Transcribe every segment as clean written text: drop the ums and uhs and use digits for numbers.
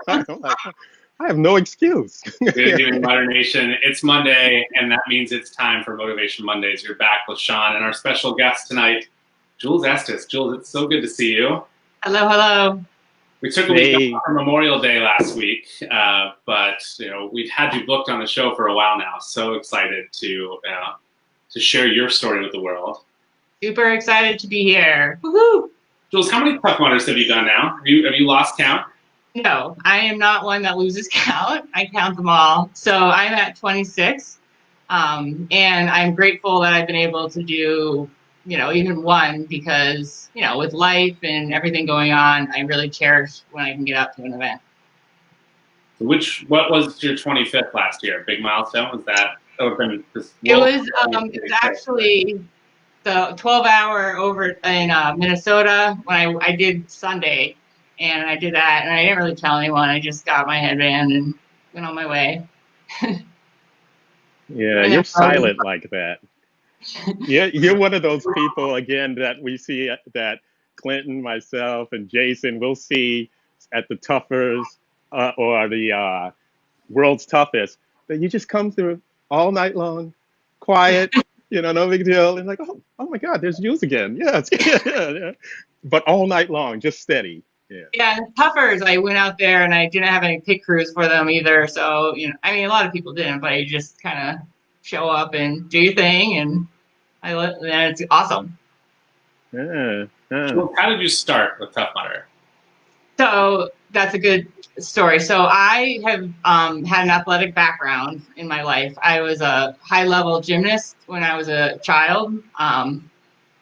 I'm like, I have no excuse. Good evening, Modern Nation. It's Monday, and that means it's time for Motivation Mondays. You're back with Sean and our special guest tonight, Jules Estes. Jules, it's so good to see you. Hello, hello. We took a week off for Memorial Day last week, but we've had you booked on the show for a while now. So excited to share your story with the world. Super excited to be here. Woohoo! Jules, how many Tough Mudders have you done now? Have you lost count? No, I am not one that loses count. I count them all. So I'm at 26, and I'm grateful that I've been able to do, even one because, with life and everything going on, I really cherish when I can get out to an event. What was your 25th last year? Big milestone? Was that? It was actually the 12-hour over in Minnesota when I did Sunday. And I did that, and I didn't really tell anyone. I just got my headband and went on my way. Yeah, you're silent like that. Yeah, you're one of those people, again, that we see that Clinton, myself, and Jason will see at the Toughers or the World's Toughest, that you just come through all night long, quiet, no big deal. And like, oh my God, there's Jules again. Yes, yeah. But all night long, just steady. Yeah, and Toughers, I went out there and I didn't have any pit crews for them either. So, a lot of people didn't, but you just kind of show up and do your thing, and it's awesome. Yeah. So how did you start with Tough Mudder? So that's a good story. So I have had an athletic background in my life. I was a high-level gymnast when I was a child. And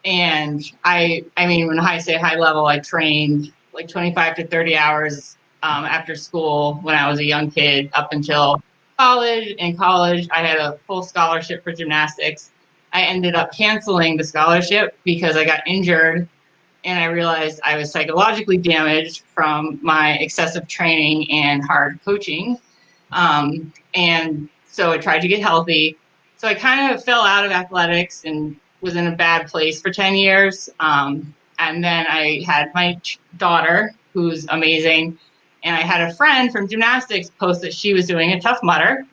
when I say high level, I trained like 25 to 30 hours after school when I was a young kid up until college. In college, I had a full scholarship for gymnastics. I ended up canceling the scholarship because I got injured, and I realized I was psychologically damaged from my excessive training and hard coaching. And so I tried to get healthy. So I kind of fell out of athletics and was in a bad place for 10 years. And then I had my daughter, who's amazing. And I had a friend from gymnastics post that she was doing a Tough Mudder.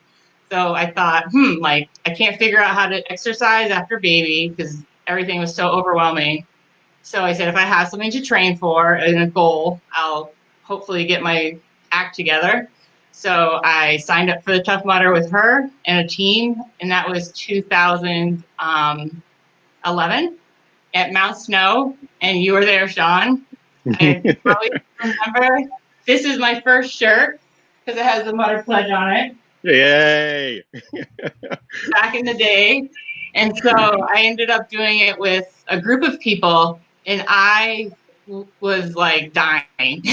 So I thought, I can't figure out how to exercise after baby because everything was so overwhelming. So I said, if I have something to train for and a goal, I'll hopefully get my act together. So I signed up for the Tough Mudder with her and a team, and that was 2011 at Mount Snow, and you were there, Sean. I probably remember. This is my first shirt because it has the Mudder Pledge on it. Yay! Back in the day. And so I ended up doing it with a group of people, and I was like dying.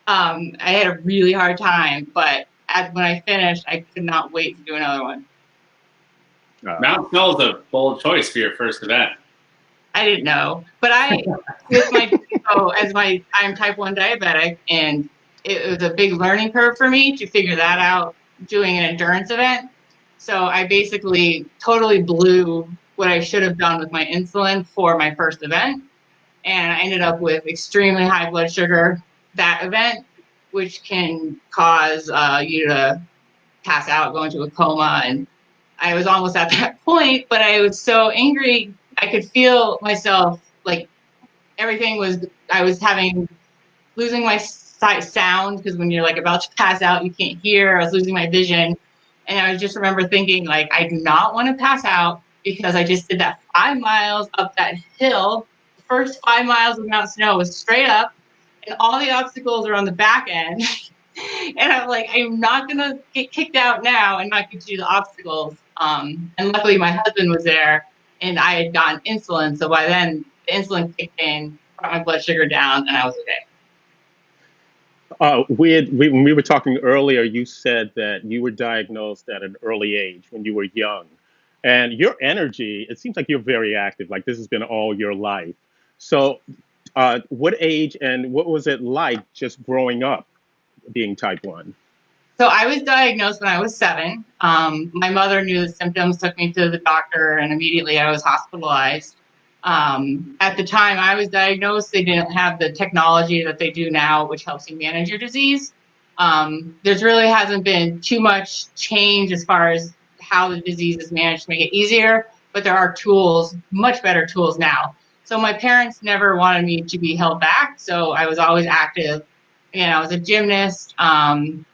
I had a really hard time, but when I finished, I could not wait to do another one. Mount Snow is a bold choice for your first event. I didn't know, but I'm type 1 diabetic, and it was a big learning curve for me to figure that out doing an endurance event. So I basically totally blew what I should have done with my insulin for my first event. And I ended up with extremely high blood sugar that event, which can cause you to pass out, go into a coma. And I was almost at that point, but I was so angry. I could feel myself like everything was, I was losing my sound because when you're like about to pass out, you can't hear. I was losing my vision. And I just remember thinking, like, I do not want to pass out because I just did that 5 miles up that hill. The first 5 miles of Mount Snow was straight up, and all the obstacles are on the back end. And I'm like, I'm not going to get kicked out now and not get to do the obstacles. And luckily my husband was there, and I had gotten insulin. So by then the insulin kicked in, brought my blood sugar down, and I was okay. When we were talking earlier, you said that you were diagnosed at an early age when you were young. And your energy, it seems like you're very active, like this has been all your life. So what age and what was it like just growing up being type 1? So I was diagnosed when I was 7. My mother knew the symptoms, took me to the doctor, and immediately I was hospitalized. At the time I was diagnosed, they didn't have the technology that they do now, which helps you manage your disease. There's really hasn't been too much change as far as how the disease is managed to make it easier, but there are tools, much better tools now. So my parents never wanted me to be held back, so I was always active. I was a gymnast, and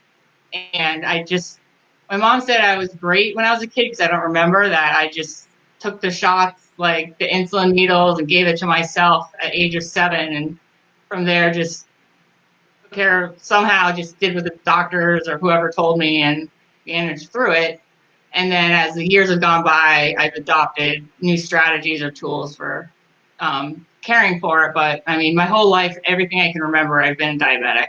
my mom said I was great when I was a kid because I don't remember that. I just took the shots, like the insulin needles, and gave it to myself at age of 7, and from there just took care, somehow just did what the doctors or whoever told me and managed through it. And then as the years have gone by, I've adopted new strategies or tools for caring for it. But I mean, my whole life, everything I can remember, I've been diabetic.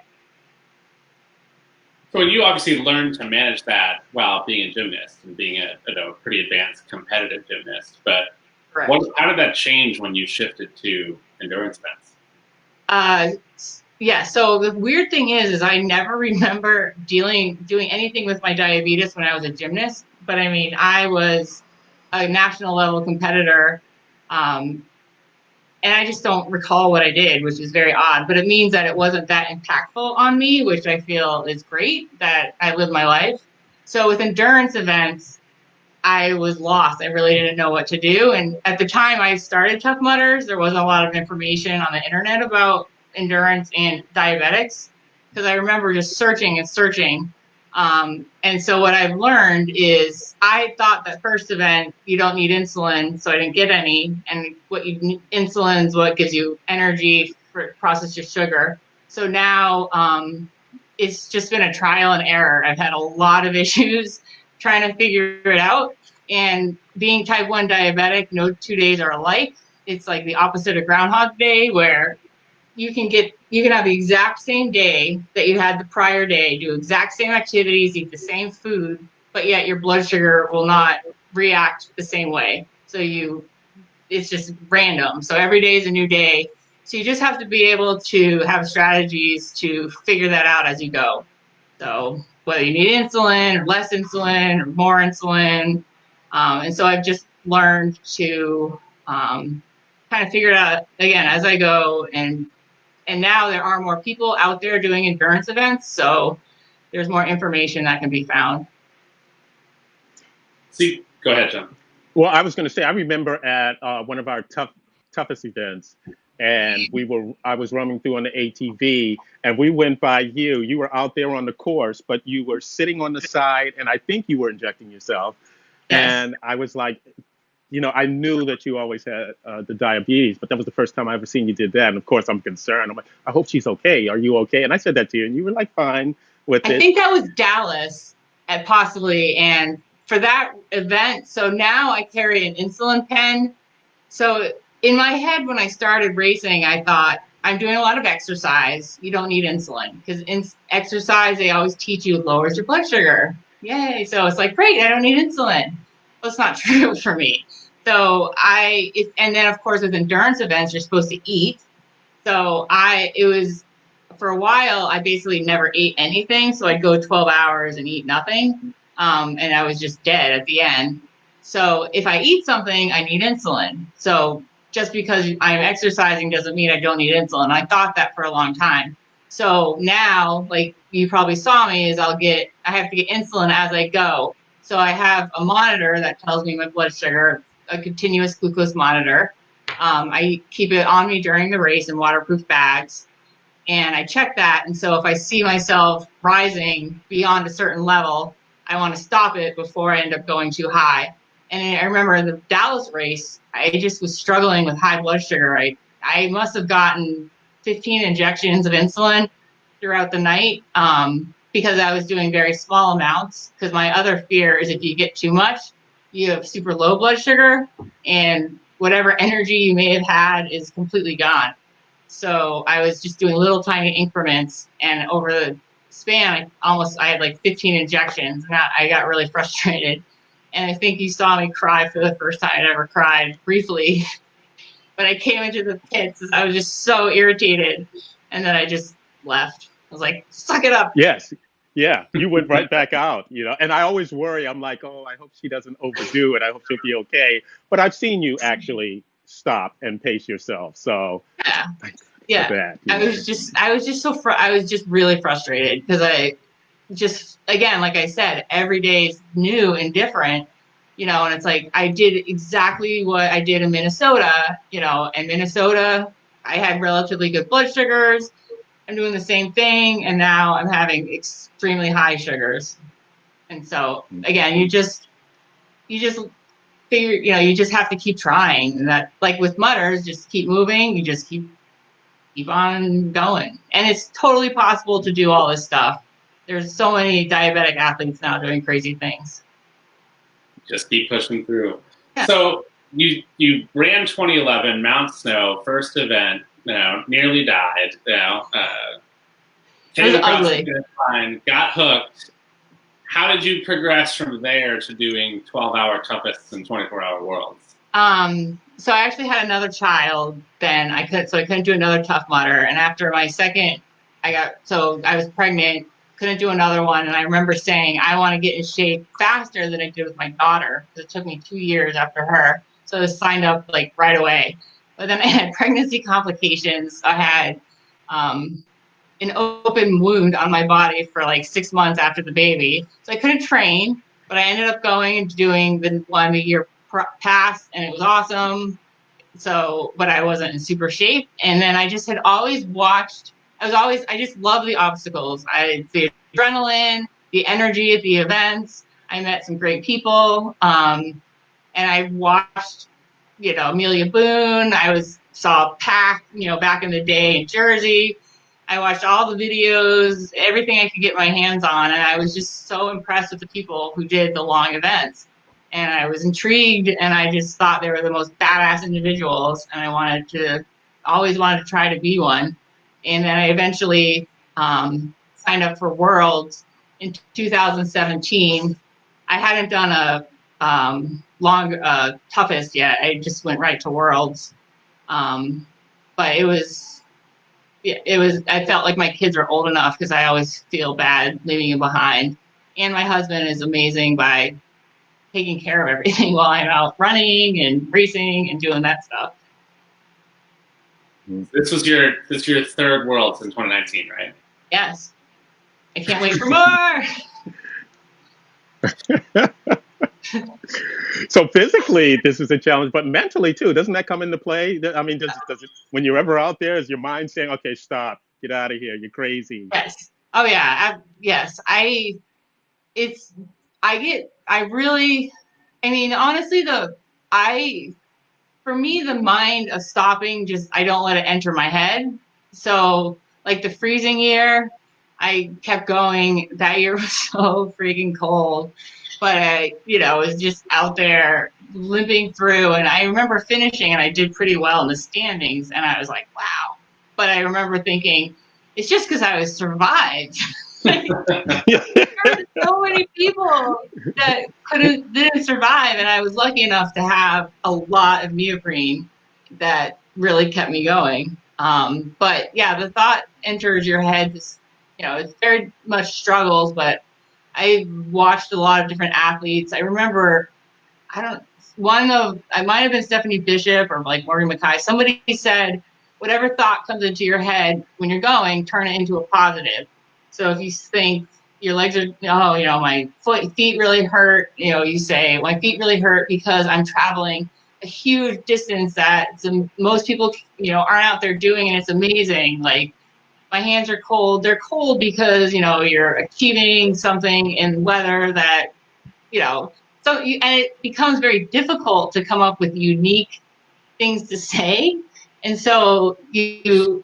So you obviously learned to manage that while being a gymnast and being a pretty advanced competitive gymnast. But how did that change when you shifted to endurance events? Yeah, so the weird thing is I never remember doing anything with my diabetes when I was a gymnast. But I mean, I was a national level competitor, and I just don't recall what I did, which is very odd. But it means that it wasn't that impactful on me, which I feel is great, that I lived my life. So with endurance events, I was lost. I really didn't know what to do. And at the time I started Tough Mudders, there wasn't a lot of information on the internet about endurance and diabetics, because I remember just searching and searching. And so what I've learned is I thought that first event, you don't need insulin, so I didn't get any. And what you need, insulin is what gives you energy for process your sugar. So now it's just been a trial and error. I've had a lot of issues trying to figure it out. And being type 1 diabetic, no 2 days are alike. It's like the opposite of Groundhog Day, where you can have the exact same day that you had the prior day, do exact same activities, eat the same food, but yet your blood sugar will not react the same way. So it's just random. So every day is a new day. So you just have to be able to have strategies to figure that out as you go. So whether you need insulin or less insulin or more insulin. And so I've just learned to kind of figure it out again as I go. And now there are more people out there doing endurance events, so there's more information that can be found. See, go ahead, John. Well, I was going to say, I remember at one of our toughest events, and I was roaming through on the ATV, and we went by you. You were out there on the course, but you were sitting on the side, and I think you were injecting yourself. Yes. And I was like, I knew that you always had the diabetes, but that was the first time I ever seen you did that. And of course, I'm concerned. I'm like, I hope she's okay. Are you okay? And I said that to you, and you were like, fine with it. I think that was Dallas, possibly, and for that event. So now I carry an insulin pen. So in my head, when I started racing, I thought, I'm doing a lot of exercise. You don't need insulin, because in exercise, they always teach you it lowers your blood sugar. Yay. So it's like, great, I don't need insulin. Well, it's not true for me. So and then of course with endurance events, you're supposed to eat. So for a while, I basically never ate anything. So I'd go 12 hours and eat nothing. And I was just dead at the end. So if I eat something, I need insulin. So just because I'm exercising doesn't mean I don't need insulin. I thought that for a long time. So now, like you probably saw me, is I have to get insulin as I go. So I have a monitor that tells me my blood sugar, a continuous glucose monitor. I keep it on me during the race in waterproof bags, and I check that. And so if I see myself rising beyond a certain level, I want to stop it before I end up going too high. And I remember the Dallas race, I just was struggling with high blood sugar. I must have gotten 15 injections of insulin throughout the night, because I was doing very small amounts, because my other fear is if you get too much, you have super low blood sugar, and whatever energy you may have had is completely gone. So I was just doing little tiny increments, and over the span, I had like 15 injections, and I got really frustrated. And I think you saw me cry for the first time I'd ever cried, briefly. But I came into the pits, I was just so irritated, and then I just left. I was like, suck it up. Yes. Yeah. You went right back out, and I always worry. I'm like, oh, I hope she doesn't overdo it. I hope she'll be okay. But I've seen you actually stop and pace yourself. So Yeah. yeah, that, I was just really frustrated because I just, again, like I said, every day is new and different, and it's like I did exactly what I did in Minnesota, and Minnesota, I had relatively good blood sugars. I'm doing the same thing, and now I'm having extremely high sugars. And so again, you just figure, you just have to keep trying, and that, like with mutters, just keep moving. You just keep on going, and it's totally possible to do all this stuff. There's so many diabetic athletes now doing crazy things. Just keep pushing through. Yeah. So you ran 2011 Mount Snow, first event. Nearly died. Came across the finish line, got hooked. How did you progress from there to doing 12-hour toughest and 24-hour worlds? So I actually had another child then. I couldn't do another Tough Mudder. And after my second, I was pregnant, couldn't do another one. And I remember saying, I want to get in shape faster than I did with my daughter, because it took me 2 years after her. So I was signed up like right away. But then I had pregnancy complications. I had an open wound on my body for like 6 months after the baby. So I couldn't train, but I ended up going and doing the 1 year pass, and it was awesome. So, but I wasn't in super shape. And then I just had always watched, I just love the obstacles. The adrenaline, the energy at the events. I met some great people. And I watched, Amelia Boone. Saw Pac, back in the day in Jersey. I watched all the videos, everything I could get my hands on. And I was just so impressed with the people who did the long events. And I was intrigued, and I just thought they were the most badass individuals, and I always wanted to try to be one. And then I eventually signed up for Worlds in 2017. I hadn't done a toughest yet. I just went right to Worlds. But I felt like my kids were old enough, because I always feel bad leaving them behind. And my husband is amazing by taking care of everything while I'm out running and racing and doing that stuff. This was your third Worlds in 2019, right? Yes. I can't wait for more. So physically, this is a challenge, but mentally too. Doesn't that come into play? I mean, does it, when you're ever out there, is your mind saying, "Okay, stop, get out of here, you're crazy"? Yes. Oh yeah. Yes. Honestly, for me, the mind of stopping, I don't let it enter my head. So like the freezing year, I kept going. That year was so freaking cold, but I, was just out there limping through. And I remember finishing, and I did pretty well in the standings. And I was like, wow. But I remember thinking, it's just because I was survived. There were so many people that didn't survive, and I was lucky enough to have a lot of neoprene that really kept me going. But yeah, the thought enters your head. It's very much struggles, but I watched a lot of different athletes. I remember, I might have been Stephanie Bishop or like Morgan McKay. Somebody said, whatever thought comes into your head when you're going, turn it into a positive. So if you think your legs are, my feet really hurt, you say, my feet really hurt because I'm traveling a huge distance that most people, aren't out there doing, and it's amazing. Like, my hands are cold. They're cold because, you're achieving something in weather that, and it becomes very difficult to come up with unique things to say. And so you,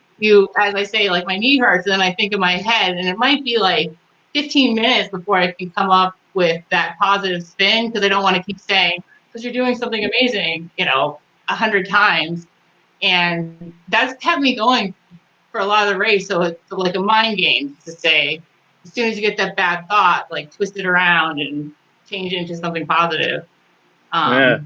as I say, like, my knee hurts, and then I think in my head, and it might be like 15 minutes before I can come up with that positive spin, because I don't want to keep saying, because you're doing something amazing, 100 times. And that's kept me going for a lot of the race. So it's like a mind game to say, as soon as you get that bad thought, like, twist it around and change it into something positive. Yeah,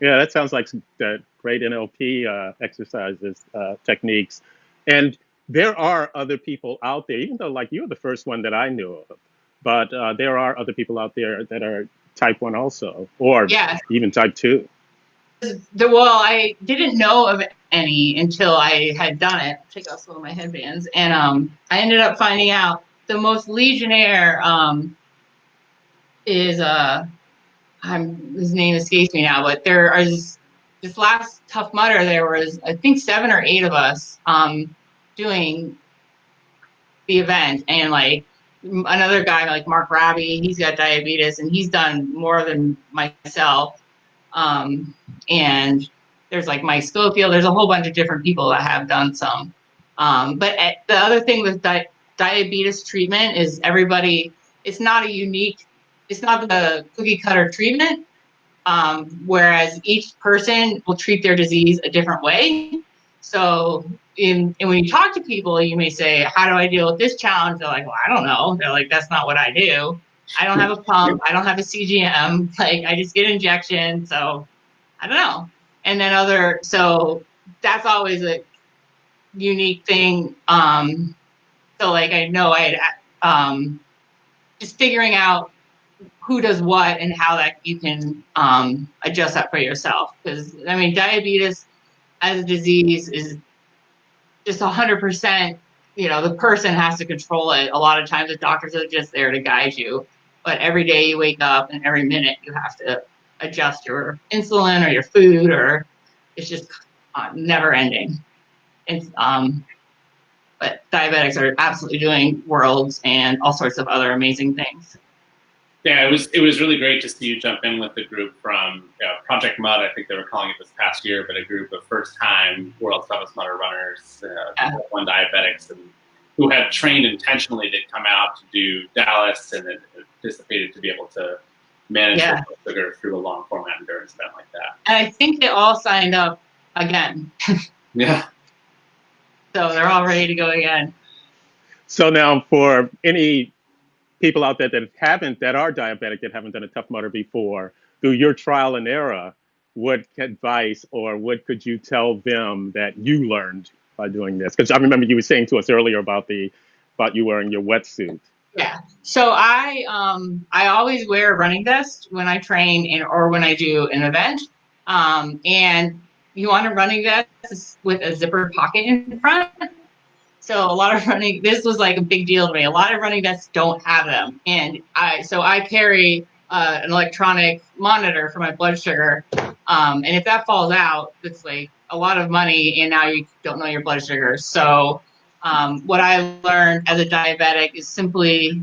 that sounds like some great NLP exercises, techniques. And there are other people out there, even though, like, you're the first one that I knew of, but there are other people out there that are type 1 also, or even type 2. well, I didn't know of any until I had done it. Take off some of my headbands, and I ended up finding out the most Legionnaire is his name escapes me now, but there are this last Tough Mudder. There was, I think, 7 or 8 of us doing the event, and like another guy like Mark Raby, he's got diabetes and he's done more than myself. And there's like Mike Schofield. There's a whole bunch of different people that have done some. But the other thing with diabetes treatment is everybody. It's not the cookie cutter treatment. Whereas each person will treat their disease a different way. So and when you talk to people, you may say, how do I deal with this challenge? They're like, well, I don't know. They're like, that's not what I do. I don't have a pump. I don't have a CGM. Like, I just get injections. So I don't know. And then so that's always a unique thing. So like, I know just figuring out who does what and how that you can adjust that for yourself. Because I mean, diabetes as a disease is just 100%, the person has to control it. A lot of times the doctors are just there to guide you. But every day you wake up and every minute you have to adjust your insulin or your food, or it's just never ending. But diabetics are absolutely doing worlds and all sorts of other amazing things. Yeah, it was really great to see you jump in with the group from Project Mud. I think they were calling it this past year, but a group of first-time World's Toughest Mudder runners, one diabetics, and who had trained intentionally to come out to do Dallas and anticipated to be able to manage their blood sugar through a long format endurance event like that. And I think they all signed up again. Yeah. So they're all ready to go again. So now, for any people out there that are diabetic, that haven't done a Tough Mudder before, through your trial and error, what advice or what could you tell them that you learned by doing this? Because I remember you were saying to us earlier about you wearing your wetsuit. Yeah. So I always wear a running vest when I train or when I do an event. And you want a running vest with a zipper pocket in front. So a lot of this was like a big deal to me. A lot of running vests don't have them. And I carry an electronic monitor for my blood sugar. And if that falls out, it's like a lot of money, and now you don't know your blood sugar. So what I learned as a diabetic is simply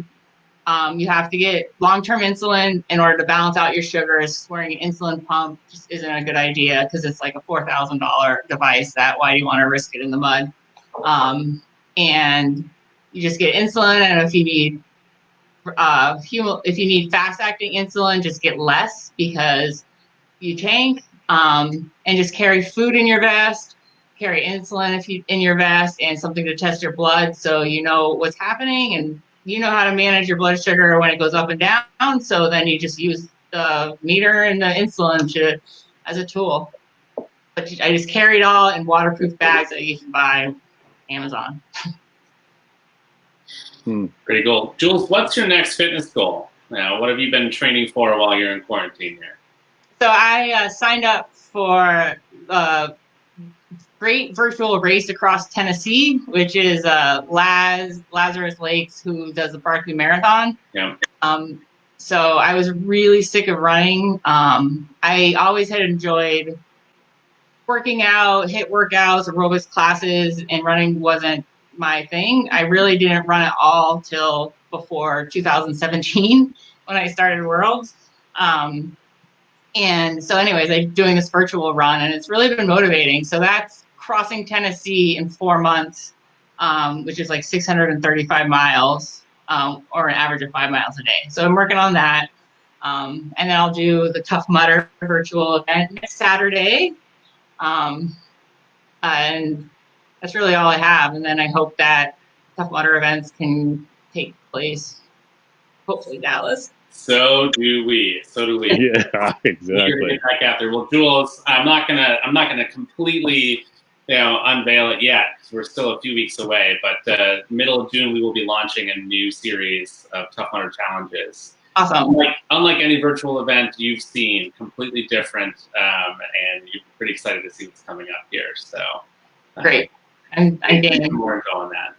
you have to get long-term insulin in order to balance out your sugars. Wearing an insulin pump just isn't a good idea because it's like a $4,000 device. Why do you want to risk it in the mud? And you just get insulin, and if you need fast-acting insulin, just get less because you tank. And just carry food in your vest, carry insulin in your vest, and something to test your blood so you know what's happening and you know how to manage your blood sugar when it goes up and down. So then you just use the meter and the insulin as a tool. But I just carry it all in waterproof bags that you can buy on Amazon. Pretty cool. Jules, what's your next fitness goal? Now, what have you been training for while you're in quarantine here? So I signed up for a great virtual race across Tennessee, which is Lazarus Lakes, who does the Barkley Marathon. Yeah. So I was really sick of running. I always had enjoyed working out, HIIT workouts, aerobics classes, and running wasn't my thing. I really didn't run at all till before 2017 when I started Worlds. And so anyways, I'm doing this virtual run, and it's really been motivating. So that's crossing Tennessee in 4 months, which is like 635 miles, or an average of 5 miles a day. So I'm working on that. And then I'll do the Tough Mudder virtual event next Saturday. And that's really all I have. And then I hope that Tough Mudder events can take place, hopefully Dallas. So do we. Yeah, exactly. Get back out there. Well, Jules, I'm not gonna completely, unveil it yet because we're still a few weeks away. But middle of June, we will be launching a new series of Tough Mudder challenges. Awesome. Unlike any virtual event you've seen, completely different, and you're pretty excited to see what's coming up here. So great. I'm game. More info on that.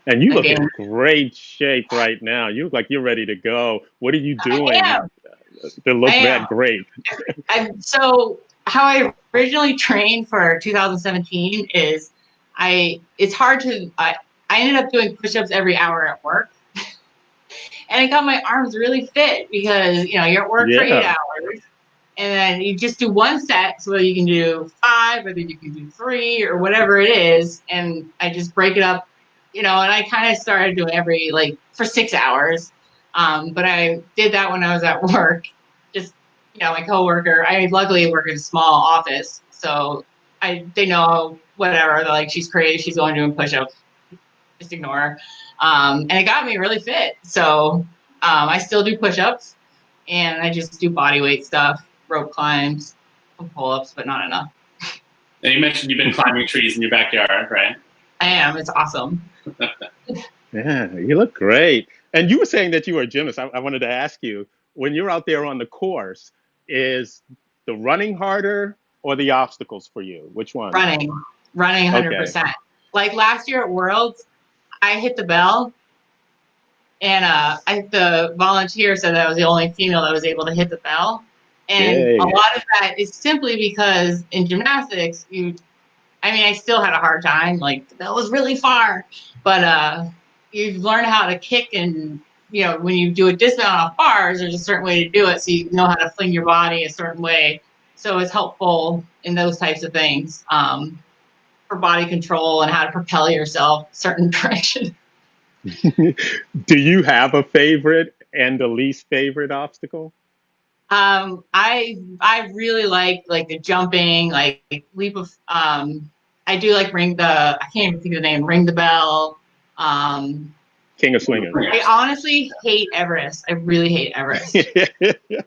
And you look in great shape right now. You look like you're ready to go. What are you doing to look that great? So how I originally trained for 2017 is it's hard to, I ended up doing push-ups every hour at work. And I got my arms really fit because, you know, you're at work for 8 hours and then you just do one set. So whether you can do 5, whether you can do 3 or whatever it is. And I just break it up, you know, and I kind of started doing for 6 hours. But I did that when I was at work. Just, you know, my coworker, I luckily work in a small office. So they know whatever, they're like, she's crazy, she's only doing push-ups. Just ignore her. And it got me really fit. So I still do push-ups and I just do body weight stuff, rope climbs, pull-ups, but not enough. And you mentioned you've been climbing trees in your backyard, right? I am. It's awesome. Yeah, you look great. And you were saying that you were a gymnast. I wanted to ask you, when you're out there on the course, is the running harder or the obstacles for you? Which one? Running 100%. Okay. Like last year at Worlds, I hit the bell, and the volunteer said that I was the only female that was able to hit the bell. And a lot of that is simply because in gymnastics, I still had a hard time. Like, the bell was really far, but you learn how to kick, and, you know, when you do a dismount off bars, there's a certain way to do it, so you know how to fling your body a certain way. So it's helpful in those types of things. For body control and how to propel yourself certain direction. Do you have a favorite and the least favorite obstacle? I really like the jumping, like leap of, I do like I can't even think of the name, ring the bell. King of Swingers. I honestly hate Everest. I really hate Everest.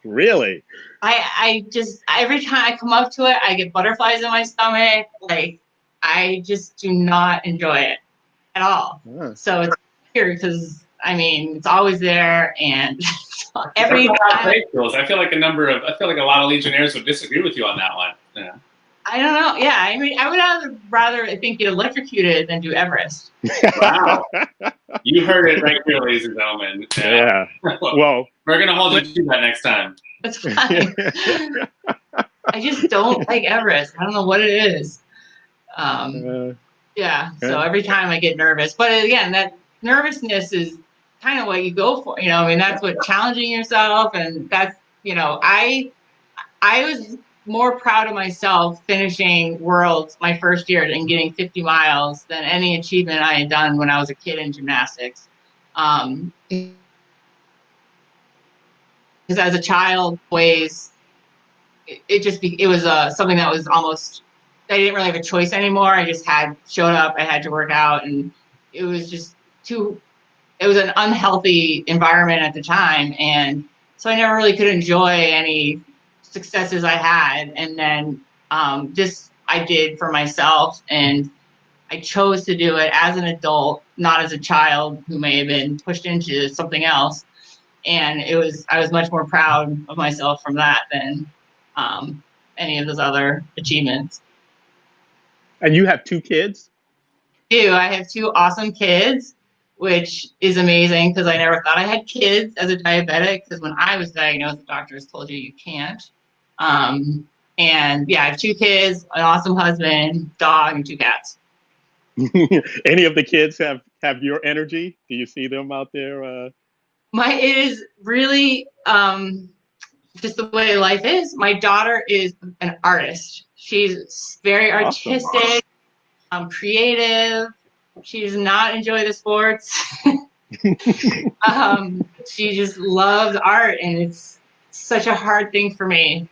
Really? I just, every time I come up to it, I get butterflies in my stomach. Like, I just do not enjoy it at all. Yeah. So it's weird because, it's always there, and every time. I feel like a lot of Legionnaires would disagree with you on that one. Yeah. I don't know. Yeah, I would rather I think, get electrocuted than do Everest. Wow. You heard it right here, ladies and gentlemen. Yeah. Well, we're going to hold you to that next time. That's fine. I just don't like Everest. I don't know what it is. Yeah, so every time I get nervous. But again, that nervousness is kind of what you go for. That's what challenging yourself. And that's, I was more proud of myself finishing Worlds my first year and getting 50 miles than any achievement I had done when I was a kid in gymnastics. Because as a child, always, it was something that was almost, I didn't really have a choice anymore. I just showed up, I had to work out, and it was just it was an unhealthy environment at the time. And so I never really could enjoy any successes I had. And then this I did for myself, and I chose to do it as an adult, not as a child who may have been pushed into something else. And I was much more proud of myself from that than any of those other achievements. And you have 2 kids? I have 2 awesome kids, which is amazing because I never thought I had kids as a diabetic, because when I was diagnosed, the doctors told you can't. And yeah, I have 2 kids, an awesome husband, dog, and 2 cats. Any of the kids have your energy? Do you see them out there? It is really just the way life is. My daughter is an artist. She's very artistic, creative. She does not enjoy the sports. She just loves art, and it's such a hard thing for me.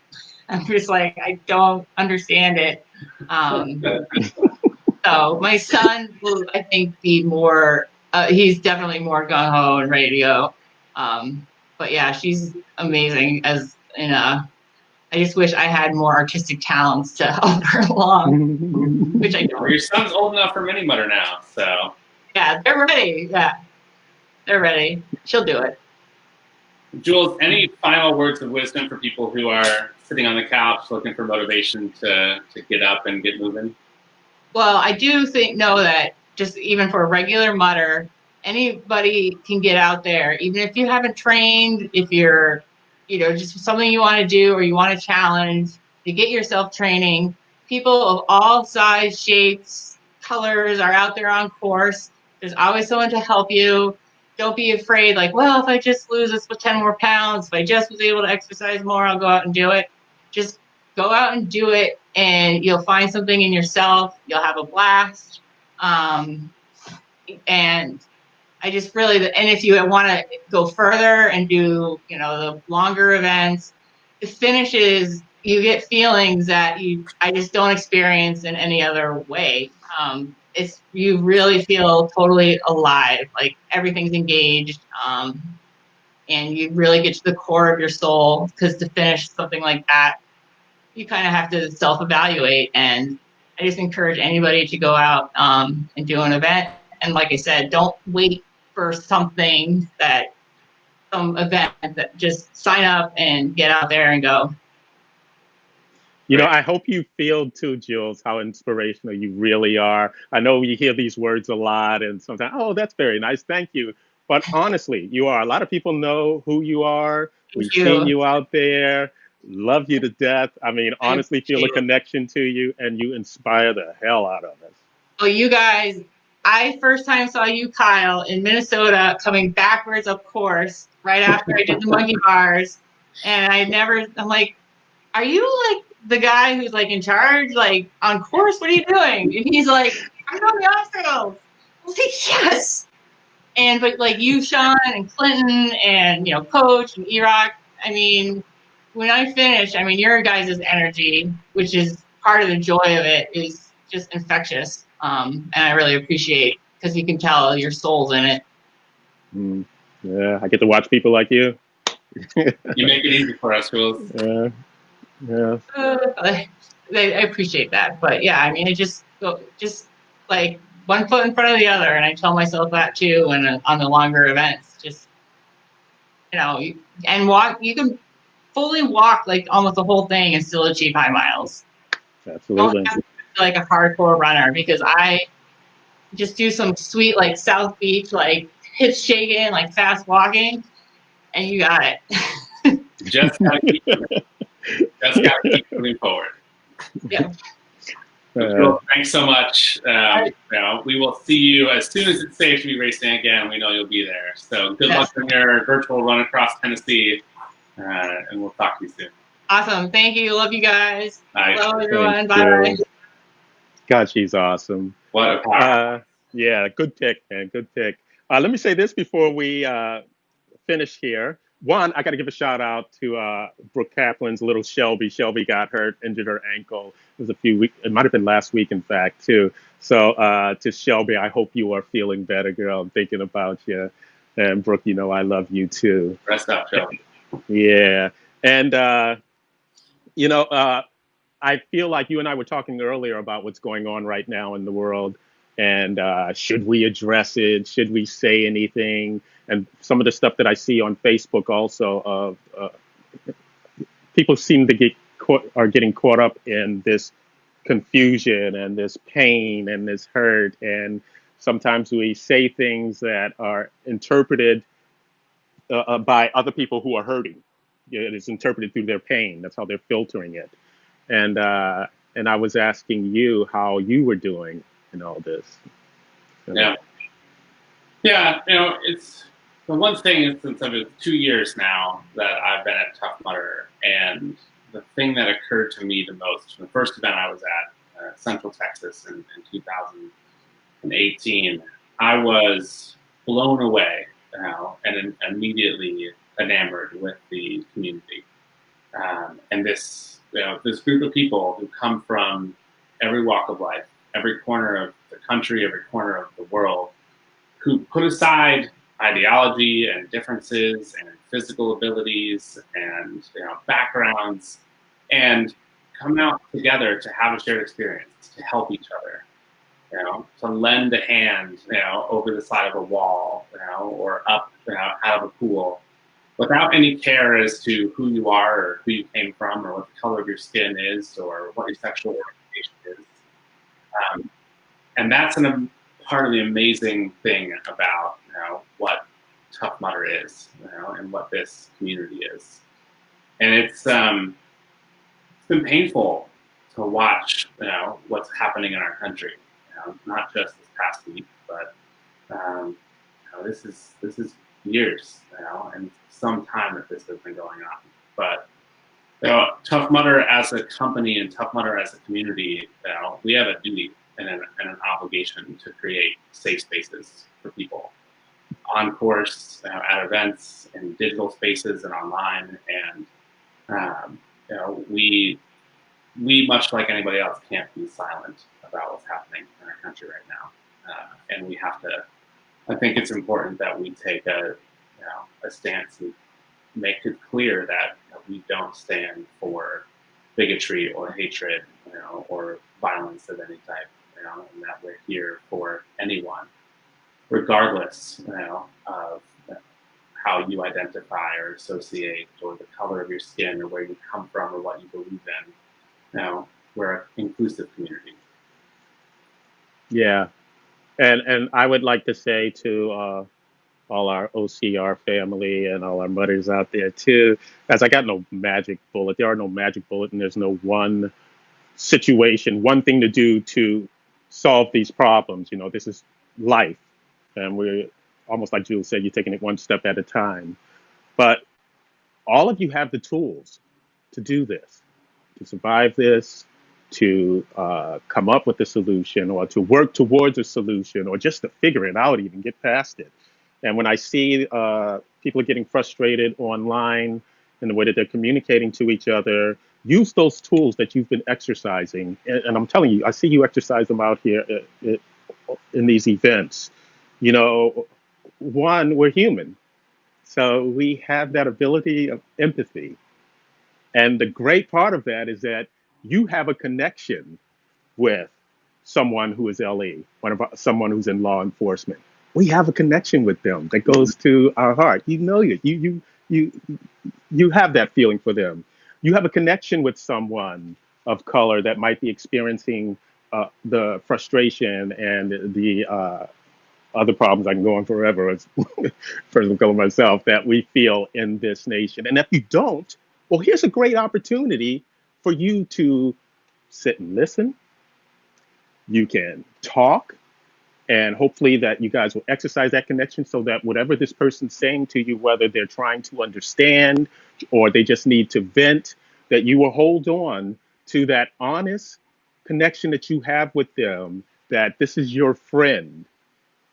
I'm just like, I don't understand it. So my son will, I think, be more, he's definitely more gung-ho and ready to go. But yeah, she's amazing I just wish I had more artistic talents to help her along, which I don't. Well, your son's old enough for Mini Mutter now, so. Yeah, they're ready. Yeah, they're ready. She'll do it. Jules, any final words of wisdom for people who are sitting on the couch looking for motivation to get up and get moving? Well, I do know that just even for a regular mudder, anybody can get out there, even if you haven't trained, if you're, just something you want to do or you want to challenge, to get yourself training. People of all size, shapes, colors are out there on course. There's always someone to help you. Don't be afraid, like, well, if I just lose this with 10 more pounds, if I just was able to exercise more, I'll go out and do it. Just go out and do it, and you'll find something in yourself. You'll have a blast. And I just really, and if you want to go further and do, the longer events, the finishes, you get feelings that I just don't experience in any other way. You really feel totally alive, like everything's engaged. And you really get to the core of your soul, because to finish something like that, you kind of have to self-evaluate. And I just encourage anybody to go out and do an event. And like I said, don't wait for some event, that just sign up and get out there and go. I hope you feel too, Jules, how inspirational you really are. I know you hear these words a lot and sometimes, oh, that's very nice. Thank you. But honestly, you are. A lot of people know who you are. We've seen you out there, love you to death. I mean, honestly, feel a connection to you, and you inspire the hell out of us. Well, you guys, I first time saw you, Kyle, in Minnesota, coming backwards, of course, right after I did the monkey bars. And I'm like, are you like the guy who's like in charge, like on course? What are you doing? And he's like, I'm on the obstacles. I was like, yes. But like you, Sean, and Clinton, and Coach and E-Rock, I mean, when I finish, I mean, your guys' energy, which is part of the joy of it, is just infectious. And I really appreciate, because you can tell your soul's in it. Yeah, I get to watch people like you. You make it easy for us, Jules. Yeah. I appreciate that. But yeah, I mean, just like one foot in front of the other. And I tell myself that too. And on the longer events, just, and walk, you can fully walk like almost the whole thing and still achieve high miles. Absolutely. Don't have to be like a hardcore runner, because I just do some sweet, like South Beach, like hips shaking, like fast walking, and you got it. Just gotta keep moving forward. Yeah. Well, thanks so much. We will see you as soon as it's safe to be racing again. We know you'll be there. So good luck on your virtual run across Tennessee, and we'll talk to you soon. Awesome. Thank you. Love you guys. Bye. Love everyone. Bye. God, she's awesome. What a power. Yeah, good pick, man. Good pick. Let me say this before we finish here. One, I got to give a shout out to Brooke Kaplan's little Shelby. Shelby got hurt, injured her ankle. It was a few weeks. It might have been last week, in fact, too. So to Shelby, I hope you are feeling better, girl. I'm thinking about you. And Brooke, I love you too. Rest up, Shelby. Yeah. And, I feel like you and I were talking earlier about what's going on right now in the world. And should we address it? Should we say anything? And some of the stuff that I see on Facebook also, people seem to are getting caught up in this confusion and this pain and this hurt. And sometimes we say things that are interpreted by other people who are hurting. It is interpreted through their pain. That's how they're filtering it. And I was asking you how you were doing in all this. So. Yeah. It's the one thing since I've been 2 years now that I've been at Tough Mudder, and the thing that occurred to me the most, the first event I was at, Central Texas in 2018, I was blown away and immediately enamored with the community. And this group of people who come from every walk of life, every corner of the country, every corner of the world, who put aside ideology and differences and physical abilities and backgrounds, and come out together to have a shared experience, to help each other, to lend a hand, over the side of a wall, or up out of a pool. without any care as to who you are or who you came from or what the color of your skin is or what your sexual orientation is. And that's part of the amazing thing about what Tough Mudder is, and what this community is. And it's been painful to watch, what's happening in our country. Not just this past week, but this is years, and some time that this has been going on. But Tough Mudder as a company and Tough Mudder as a community, we have a duty and an obligation to create safe spaces for people on course, at events, in digital spaces and online. And we much like anybody else can't be silent about what's happening in our country right now. And we have to. I think it's important that we take a stance and make it clear that we don't stand for bigotry or hatred, or violence of any type, and that we're here for anyone, regardless, of how you identify or associate, or the color of your skin, or where you come from, or what you believe in. We're an inclusive community. Yeah, and I would like to say to all our OCR family and all our mothers out there too, as I got no magic bullet. There are no magic bullet, and there's no one situation, one thing to do to solve these problems. This is life, and we're almost like Jules said, you're taking it one step at a time. But all of you have the tools to do this, to survive this, to come up with a solution, or to work towards a solution, or just to figure it out, even get past it. And when I see people are getting frustrated online in the way that they're communicating to each other, use those tools that you've been exercising. And I'm telling you, I see you exercise them out here in these events. One, we're human. So we have that ability of empathy. And the great part of that is that you have a connection with someone who is LE, someone who's in law enforcement. We have a connection with them that goes to our heart. You have that feeling for them. You have a connection with someone of color that might be experiencing the frustration and the other problems. I can go on forever as a person of color myself, that we feel in this nation. And if you don't, well, here's a great opportunity for you to sit and listen. You can talk, and hopefully that you guys will exercise that connection, so that whatever this person's saying to you, whether they're trying to understand or they just need to vent, that you will hold on to that honest connection that you have with them, that this is your friend.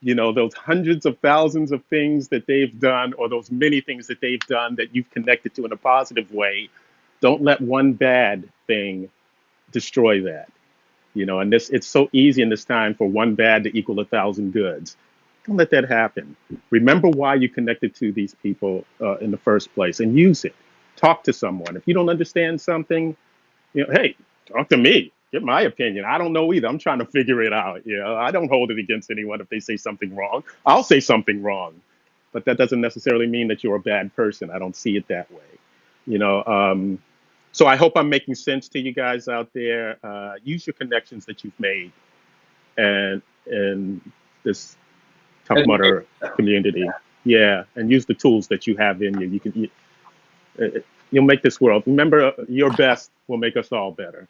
Those hundreds of thousands of things that they've done, or those many things that they've done that you've connected to in a positive way, don't let one bad thing destroy that. And it's so easy in this time for one bad to equal 1,000 goods. Don't let that happen. Remember why you connected to these people in the first place, and use it. Talk to someone. If you don't understand something, hey, talk to me. Get my opinion. I don't know either. I'm trying to figure it out. I don't hold it against anyone if they say something wrong. I'll say something wrong, but that doesn't necessarily mean that you're a bad person. I don't see it that way. So I hope I'm making sense to you guys out there. Use your connections that you've made and in this Tough Mudder community. Yeah, and use the tools that you have in you. You'll make this world. Remember, your best will make us all better.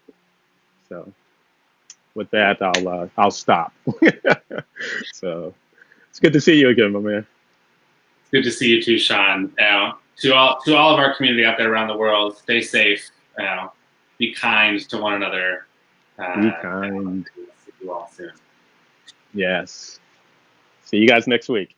So with that, I'll stop. So it's good to see you again, my man. It's good to see you too, Sean. To all of our community out there around the world, stay safe. Be kind to one another. Be kind. See you all soon. Yes. See you guys next week.